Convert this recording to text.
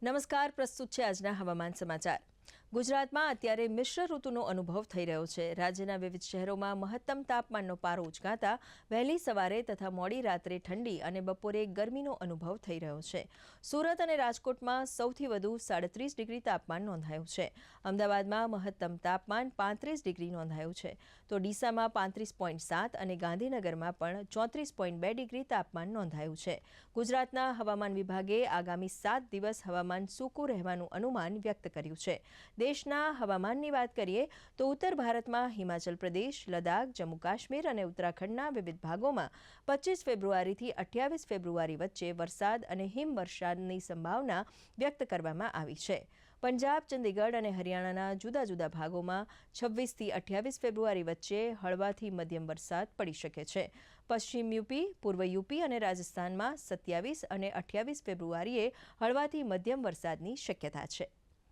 નમસ્કાર, પ્રસ્તુત છે આજના હવામાન સમાચાર। ગુજરાતમાં અત્યારે મિશ્ર ઋતુનો અનુભવ થઈ રહ્યો છે। રાજ્યના વિવિધ શહેરોમાં મહત્તમ તાપમાનનો પારો ઉચકાતા વહેલી સવારે તથા મોડી રાત્રે ઠંડી અને બપોરે ગરમીનો અનુભવ થઈ રહ્યો છે। સુરત અને રાજકોટમાં સૌથી વધુ 37 ડિગ્રી તાપમાન નોંધાયું છે। અમદાવાદમાં મહત્તમ તાપમાન 35 ડિગ્રી નોંધાયું છે, તો ડીસામાં 35.7 અને ગાંધીનગરમાં પણ 34.2 ડિગ્રી તાપમાન નોંધાયું છે। ગુજરાતના હવામાન વિભાગે આગામી 7 દિવસ હવામાન સૂકું રહેવાનું અનુમાન વ્યક્ત કર્યું છે। દેશના હવામાનની વાત કરીએ તો ઉત્તર ભારતમાં હિમાચલ પ્રદેશ, લદ્દાખ, જમ્મુ કાશ્મીર અને ઉત્તરાખંડના વિવિધ ભાગોમાં 25 ફેબ્રુઆરીથી 28 ફેબ્રુઆરી વચ્ચે વરસાદ અને હિમવર્ષાની સંભાવના વ્યક્ત કરવામાં આવી છે। પંજાબ, ચંદીગઢ અને હરિયાણાના જુદા જુદા ભાગોમાં 26થી 28 ફેબ્રુઆરી વચ્ચે હળવાથી મધ્યમ વરસાદ પડી શકે છે। પશ્ચિમ યુપી, પૂર્વ યુપી અને રાજસ્થાનમાં 27 અને 28 ફેબ્રુઆરીએ હળવાથી મધ્યમ વરસાદની શક્યતા છે।